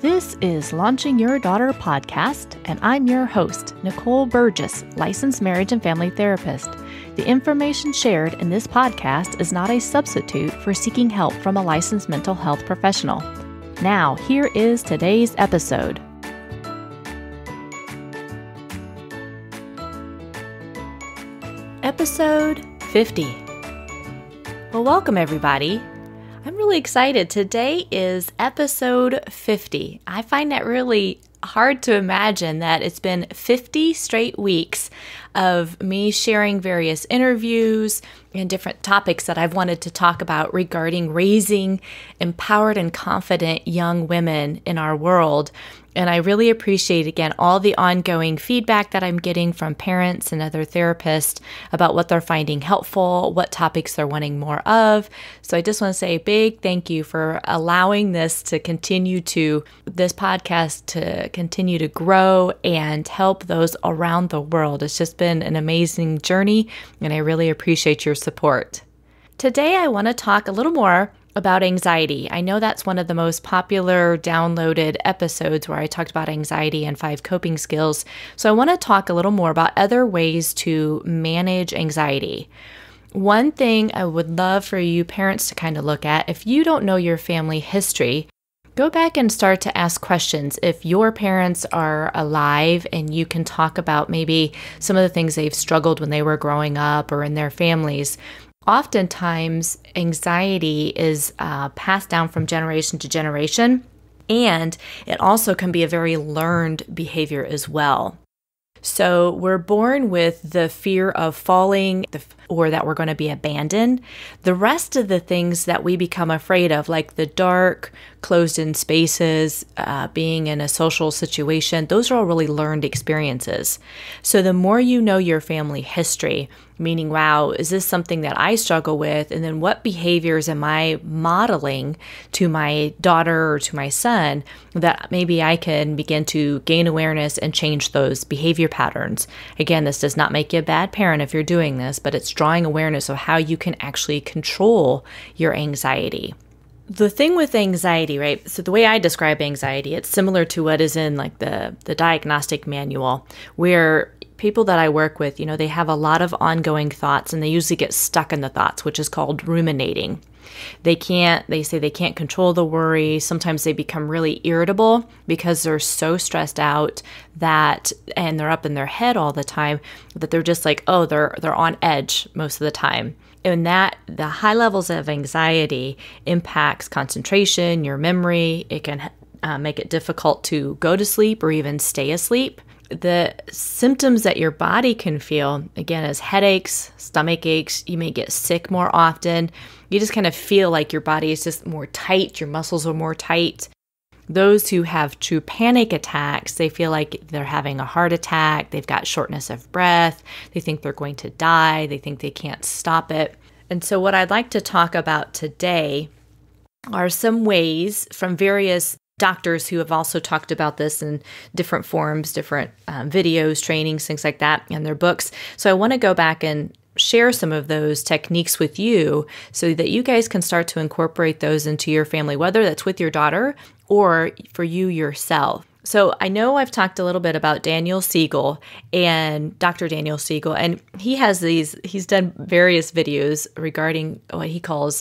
This is Launching Your Daughter podcast, and I'm your host, Nicole Burgess, licensed marriage and family therapist. The information shared in this podcast is not a substitute for seeking help from a licensed mental health professional. Now, here is today's episode. Episode 50. Well, welcome everybody. I'm really excited. Today is episode 50. I find that really hard to imagine that it's been 50 straight weeks of me sharing various interviews and different topics that I've wanted to talk about regarding raising empowered and confident young women in our world. And I really appreciate, again, all the ongoing feedback that I'm getting from parents and other therapists about what they're finding helpful, what topics they're wanting more of. So I just want to say a big thank you for allowing this podcast to continue to grow and help those around the world. It's just been an amazing journey, and I really appreciate your support. Today, I want to talk a little more about anxiety. I know that's one of the most popular downloaded episodes where I talked about anxiety and 5 coping skills. So I want to talk a little more about other ways to manage anxiety. One thing I would love for you parents to kind of look at, if you don't know your family history, go back and start to ask questions. If your parents are alive and you can talk about maybe some of the things they've struggled when they were growing up or in their families. Oftentimes, anxiety is passed down from generation to generation, and it also can be a very learned behavior as well. So we're born with the fear of falling or that we're going to be abandoned. The rest of the things that we become afraid of, like the dark, closed-in spaces, being in a social situation, those are all really learned experiences. So the more you know your family history, meaning, wow, is this something that I struggle with? And then what behaviors am I modeling to my daughter or to my son that maybe I can begin to gain awareness and change those behavior patterns? Again, this does not make you a bad parent if you're doing this, but it's drawing awareness of how you can actually control your anxiety. The thing with anxiety, right? So the way I describe anxiety, it's similar to what is in like the diagnostic manual, where people that I work with, they have a lot of ongoing thoughts and they usually get stuck in the thoughts, which is called ruminating. They say they can't control the worry. Sometimes they become really irritable because they're so stressed out and they're up in their head all the time that they're just like, they're on edge most of the time. And that the high levels of anxiety impacts concentration, your memory. It can make it difficult to go to sleep or even stay asleep. The symptoms that your body can feel, again, is headaches, stomach aches. You may get sick more often. You just kind of feel like your body is just more tight. Your muscles are more tight. Those who have true panic attacks, they feel like they're having a heart attack. They've got shortness of breath. They think they're going to die. They think they can't stop it. And so what I'd like to talk about today are some ways from various doctors who have also talked about this in different forms, different videos, trainings, things like that in their books. So I want to go back and share some of those techniques with you so that you guys can start to incorporate those into your family, whether that's with your daughter or for you yourself. So I know I've talked a little bit about Daniel Siegel and Dr. Daniel Siegel, and he's done various videos regarding what he calls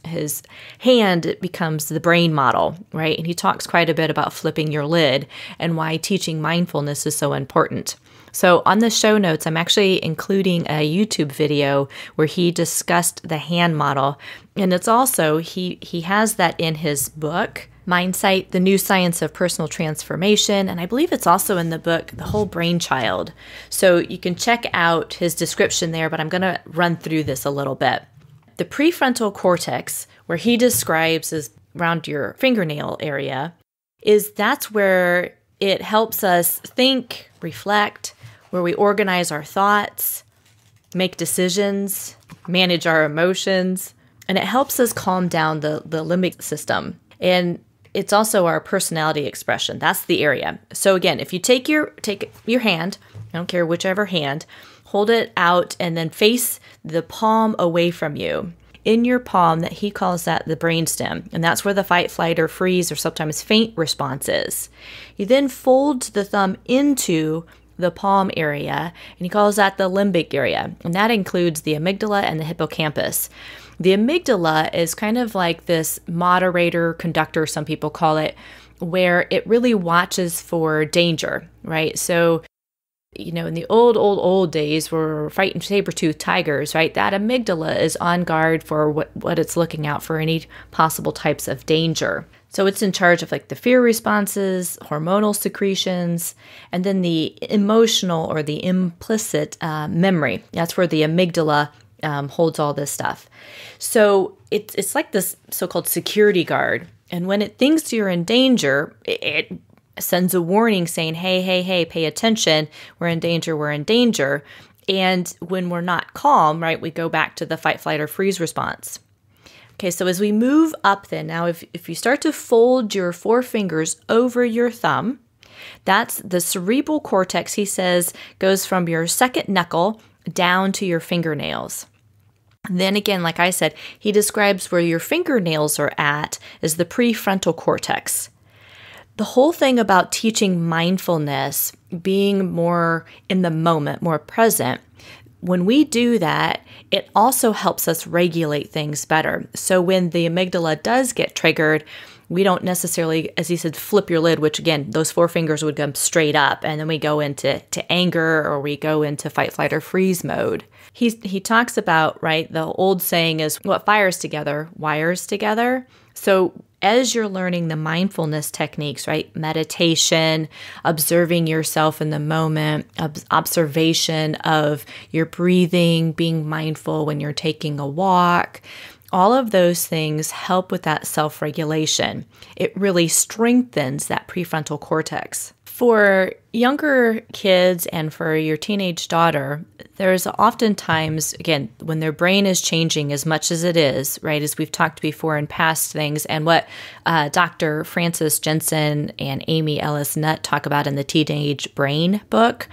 his hand becomes the brain model, right? And he talks quite a bit about flipping your lid and why teaching mindfulness is so important. So on the show notes, I'm actually including a YouTube video where he discussed the hand model. And it's also, he has that in his book, Mindsight, The New Science of Personal Transformation. And I believe it's also in the book, The Whole Brainchild. So you can check out his description there, but I'm going to run through this a little bit. The prefrontal cortex, where he describes as around your fingernail area, that's where it helps us think, reflect, where we organize our thoughts, make decisions, manage our emotions, and it helps us calm down the limbic system. And it's also our personality expression. That's the area. So again, if you take your hand, I don't care whichever hand, hold it out and then face the palm away from you. in your palm that he calls that the brainstem. And that's where the fight, flight, or freeze, or sometimes faint response is. He then folds the thumb into the palm area, and he calls that the limbic area. And that includes the amygdala and the hippocampus. The amygdala is kind of like this moderator, conductor, some people call it, where it really watches for danger, right? So, in the old days, we're fighting saber-toothed tigers, right? That amygdala is on guard for what it's looking out for, any possible types of danger. So it's in charge of like the fear responses, hormonal secretions, and then the emotional or the implicit memory. That's where the amygdala holds all this stuff. So it's like this so-called security guard. And when it thinks you're in danger, it sends a warning saying, hey, pay attention. We're in danger, we're in danger. And when we're not calm, right, we go back to the fight, flight, or freeze response. Okay, so as we move up then, now if you start to fold your forefingers over your thumb, that's the cerebral cortex, he says, goes from your second knuckle down to your fingernails. Then again, like I said, he describes where your fingernails are at is the prefrontal cortex. The whole thing about teaching mindfulness, being more in the moment, more present, when we do that, it also helps us regulate things better. So when the amygdala does get triggered, we don't necessarily, as he said, flip your lid, which again, those forefingers would come straight up, and then we go into anger, or we go into fight, flight, or freeze mode. He talks about, right, the old saying is what fires together, wires together. So as you're learning the mindfulness techniques, right, meditation, observing yourself in the moment, observation of your breathing, being mindful when you're taking a walk, all of those things help with that self-regulation. It really strengthens that prefrontal cortex. For younger kids and for your teenage daughter, there's oftentimes, again, when their brain is changing as much as it is, right, as we've talked before in past things, and what Dr. Frances Jensen and Amy Ellis Nutt talk about in the Teenage Brain book,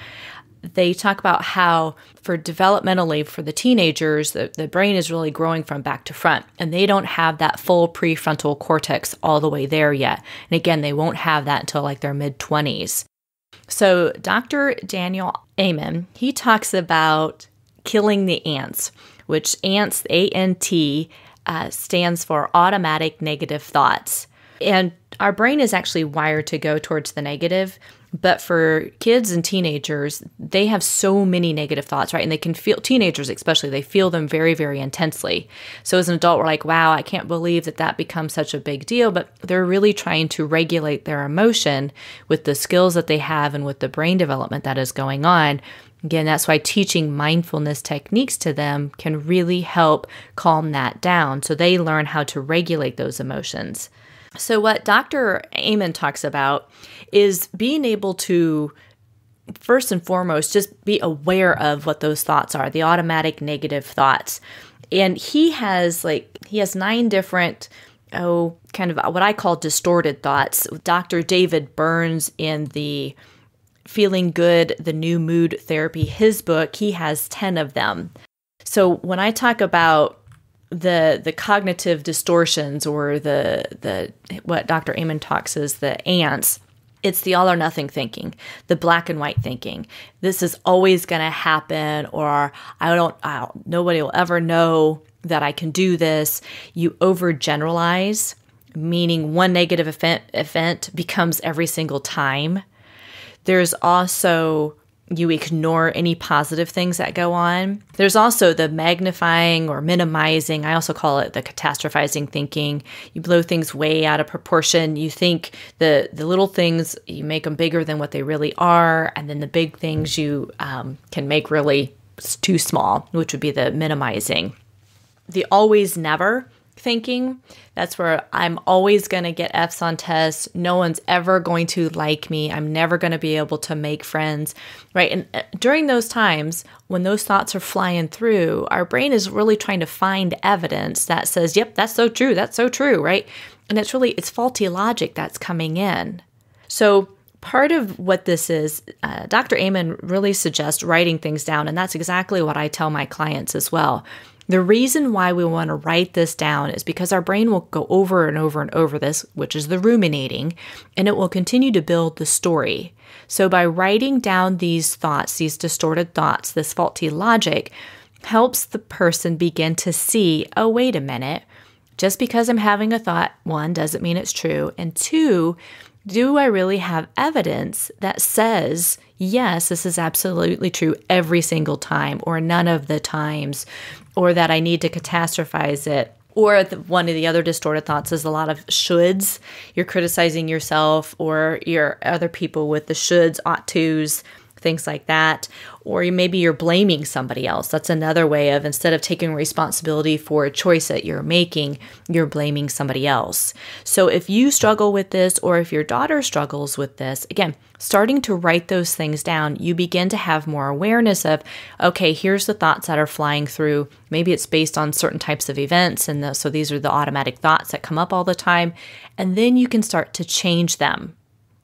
they talk about how for developmentally for the teenagers, the brain is really growing from back to front, and they don't have that full prefrontal cortex all the way there yet. And again, they won't have that until like their mid-20s. So Dr. Daniel Amen, he talks about killing the ants, which ants, A-N-T, stands for automatic negative thoughts. And our brain is actually wired to go towards the negative. But for kids and teenagers, they have so many negative thoughts, right? And they can feel, teenagers especially, they feel them very, very intensely. So as an adult, we're like, wow, I can't believe that becomes such a big deal. But they're really trying to regulate their emotion with the skills that they have and with the brain development that is going on. Again, that's why teaching mindfulness techniques to them can really help calm that down so they learn how to regulate those emotions. So what Dr. Amen talks about is being able to, first and foremost, just be aware of what those thoughts are, the automatic negative thoughts. And he has 9 different, kind of what I call distorted thoughts. Dr. David Burns in the Feeling Good, the New Mood Therapy, his book, he has 10 of them. So when I talk about the cognitive distortions, or the what Dr. Amen talks is the ants, it's the all or nothing thinking, the black and white thinking. This is always going to happen, or nobody will ever know that I can do this. You overgeneralize, meaning one negative event becomes every single time. There's also, you ignore any positive things that go on. There's also the magnifying or minimizing. I also call it the catastrophizing thinking. You blow things way out of proportion. You think the little things, you make them bigger than what they really are. And then the big things you can make really too small, which would be the minimizing. The always never thinking, that's where I'm always going to get F's on tests. No one's ever going to like me. I'm never going to be able to make friends, right? And during those times when those thoughts are flying through, our brain is really trying to find evidence that says, yep, that's so true. That's so true, right? And it's faulty logic that's coming in. So part of what this is, Dr. Amen really suggests writing things down, and that's exactly what I tell my clients as well. The reason why we want to write this down is because our brain will go over and over and over this, which is the ruminating, and it will continue to build the story. So by writing down these thoughts, these distorted thoughts, this faulty logic, helps the person begin to see, oh, wait a minute, just because I'm having a thought, one, doesn't mean it's true, and two, do I really have evidence that says, yes, this is absolutely true every single time, or none of the times, or that I need to catastrophize it? Or one of the other distorted thoughts is a lot of shoulds. You're criticizing yourself or your other people with the shoulds, ought tos, things like that. Or maybe you're blaming somebody else. That's another way of, instead of taking responsibility for a choice that you're making, you're blaming somebody else. So if you struggle with this, or if your daughter struggles with this, again, starting to write those things down, you begin to have more awareness of, okay, here's the thoughts that are flying through. Maybe it's based on certain types of events. And so these are the automatic thoughts that come up all the time. And then you can start to change them.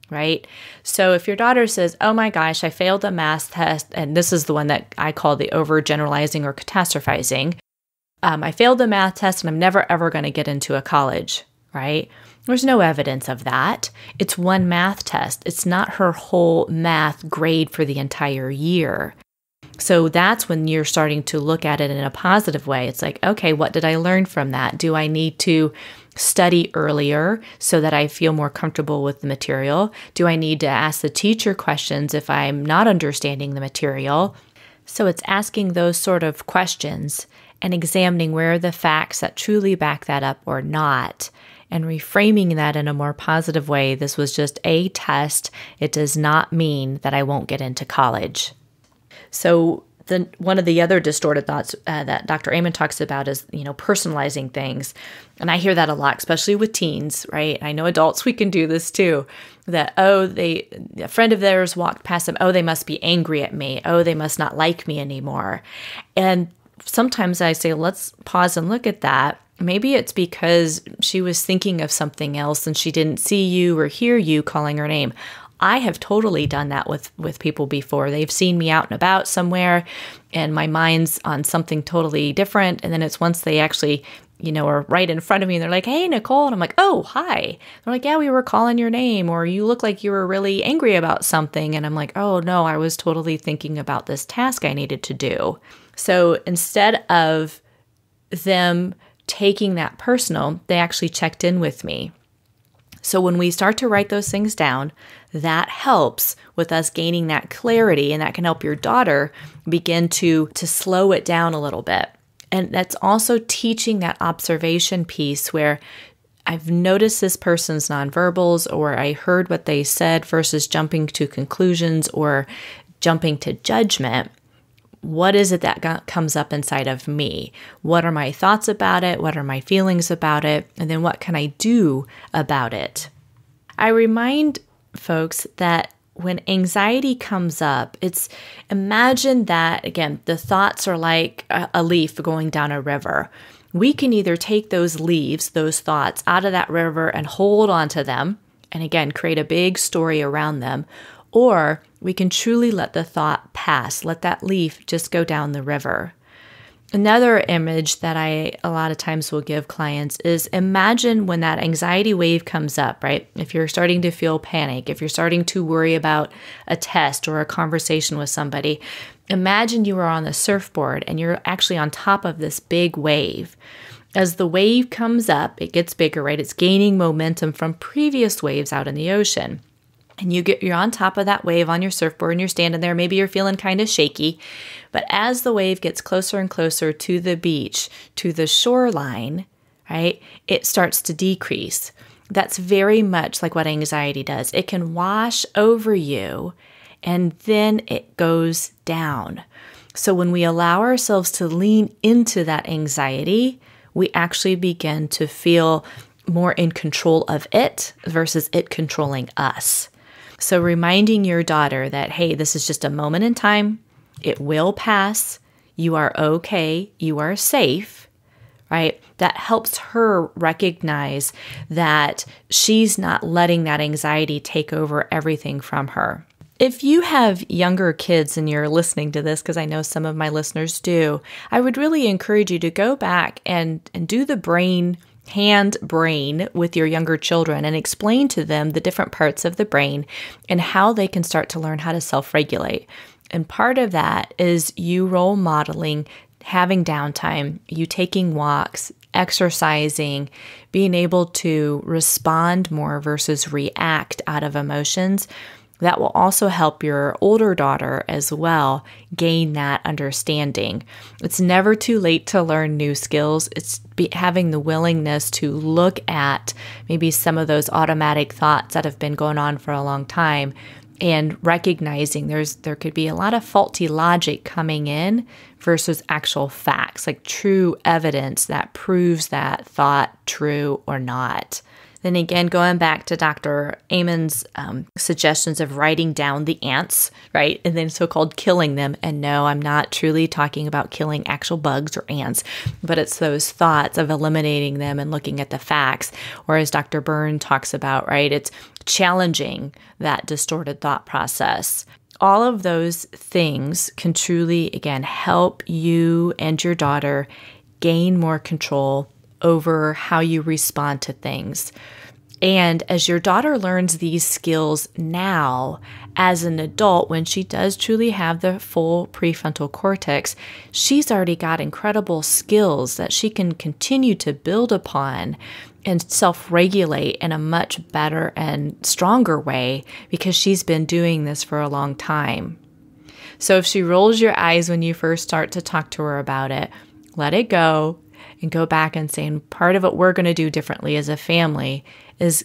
Right? So if your daughter says, oh my gosh, I failed the math test, and this is the one that I call the overgeneralizing or catastrophizing. I failed the math test and I'm never ever going to get into a college, right? There's no evidence of that. It's one math test. It's not her whole math grade for the entire year. So that's when you're starting to look at it in a positive way. It's like, okay, what did I learn from that? Do I need to study earlier so that I feel more comfortable with the material? Do I need to ask the teacher questions if I'm not understanding the material? So it's asking those sort of questions and examining where are the facts that truly back that up or not, and reframing that in a more positive way. This was just a test. It does not mean that I won't get into college. So one of the other distorted thoughts that Dr. Amen talks about is, personalizing things. And I hear that a lot, especially with teens, right? I know adults, we can do this too. That, a friend of theirs walked past them. Oh, they must be angry at me. Oh, they must not like me anymore. And sometimes I say, let's pause and look at that. Maybe it's because she was thinking of something else and she didn't see you or hear you calling her name. I have totally done that with people before. They've seen me out and about somewhere and my mind's on something totally different. And then it's once they actually, are right in front of me and they're like, hey, Nicole. And I'm like, oh, hi. They're like, yeah, we were calling your name, or you look like you were really angry about something. And I'm like, oh no, I was totally thinking about this task I needed to do. So instead of them taking that personal, they actually checked in with me. So when we start to write those things down, that helps with us gaining that clarity, and that can help your daughter begin to slow it down a little bit. And that's also teaching that observation piece where I've noticed this person's nonverbals, or I heard what they said, versus jumping to conclusions or jumping to judgment. What is it that comes up inside of me? What are my thoughts about it? What are my feelings about it? And then what can I do about it? I remind folks that when anxiety comes up, imagine that, again, the thoughts are like a leaf going down a river. We can either take those leaves, those thoughts, out of that river and hold on to them, and again, create a big story around them, or we can truly let the thought pass, let that leaf just go down the river. Another image that I a lot of times will give clients is, imagine when that anxiety wave comes up, right? If you're starting to feel panic, if you're starting to worry about a test or a conversation with somebody, imagine you are on the surfboard and you're actually on top of this big wave. As the wave comes up, it gets bigger, right? It's gaining momentum from previous waves out in the ocean. And you're on top of that wave on your surfboard and you're standing there. Maybe you're feeling kind of shaky. But as the wave gets closer and closer to the beach, to the shoreline, right, it starts to decrease. That's very much like what anxiety does. It can wash over you and then it goes down. So when we allow ourselves to lean into that anxiety, we actually begin to feel more in control of it versus it controlling us. So reminding your daughter that, hey, this is just a moment in time. It will pass. You are okay. You are safe, right? That helps her recognize that she's not letting that anxiety take over everything from her. If you have younger kids and you're listening to this, because I know some of my listeners do, I would really encourage you to go back and do the hand-brain with your younger children and explain to them the different parts of the brain and how they can start to learn how to self-regulate. And part of that is you role modeling, having downtime, you taking walks, exercising, being able to respond more versus react out of emotions. That will also help your older daughter as well gain that understanding. It's never too late to learn new skills. It's having the willingness to look at maybe some of those automatic thoughts that have been going on for a long time and recognizing there could be a lot of faulty logic coming in versus actual facts, like true evidence that proves that thought true or not. Then again, going back to Dr. Amen's suggestions of writing down the ants, right? And then so-called killing them. And no, I'm not truly talking about killing actual bugs or ants, but it's those thoughts of eliminating them and looking at the facts. Or as Dr. Byrne talks about, right? It's challenging that distorted thought process. All of those things can truly, again, help you and your daughter gain more control over how you respond to things. And as your daughter learns these skills now, as an adult, when she does truly have the full prefrontal cortex, she's already got incredible skills that she can continue to build upon and self-regulate in a much better and stronger way because she's been doing this for a long time. So if she rolls your eyes when you first start to talk to her about it, let it go. And go back and say, and part of what we're going to do differently as a family is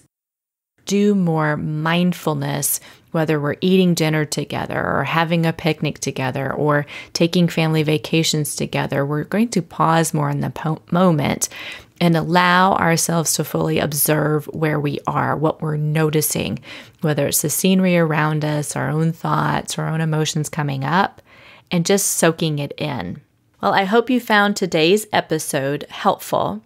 do more mindfulness, whether we're eating dinner together or having a picnic together or taking family vacations together. We're going to pause more in the moment and allow ourselves to fully observe where we are, what we're noticing, whether it's the scenery around us, our own thoughts, our own emotions coming up, and just soaking it in. Well, I hope you found today's episode helpful.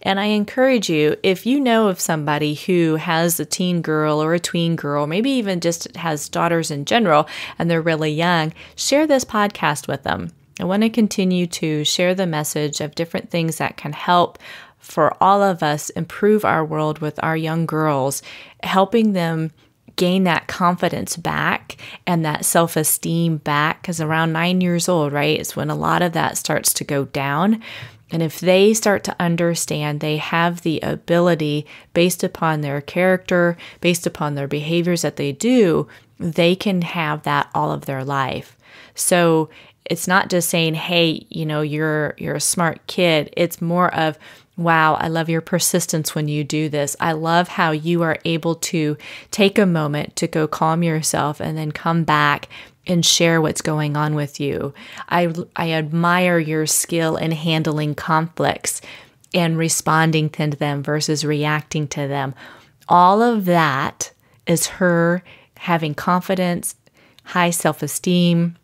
And I encourage you, if you know of somebody who has a teen girl or a tween girl, maybe even just has daughters in general, and they're really young, share this podcast with them. I want to continue to share the message of different things that can help for all of us improve our world with our young girls, helping them gain that confidence back and that self-esteem back, because around 9 years old, right, is when a lot of that starts to go down. And if they start to understand they have the ability, based upon their character, based upon their behaviors that they do, they can have that all of their life. So it's not just saying, hey, you're a smart kid. It's more of, wow, I love your persistence when you do this. I love how you are able to take a moment to go calm yourself and then come back and share what's going on with you. I admire your skill in handling conflicts and responding to them versus reacting to them. All of that is her having confidence, high self-esteem,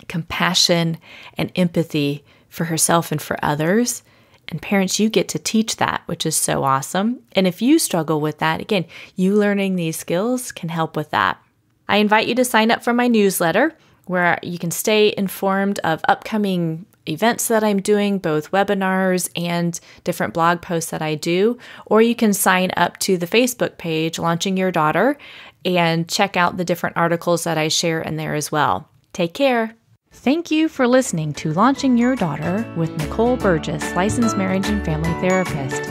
compassion, and empathy for herself and for others. And parents, you get to teach that, which is so awesome. And if you struggle with that, again, you learning these skills can help with that. I invite you to sign up for my newsletter where you can stay informed of upcoming events that I'm doing, both webinars and different blog posts that I do. Or you can sign up to the Facebook page, Launching Your Daughter, and check out the different articles that I share in there as well. Take care. Thank you for listening to Launching Your Daughter with Nicole Burgess, licensed marriage and family therapist.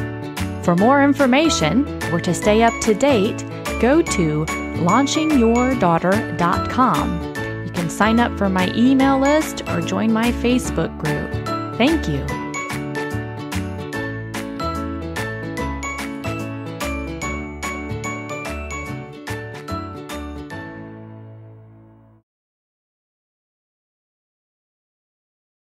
For more information or to stay up to date, go to launchingyourdaughter.com. You can sign up for my email list or join my Facebook group. Thank you.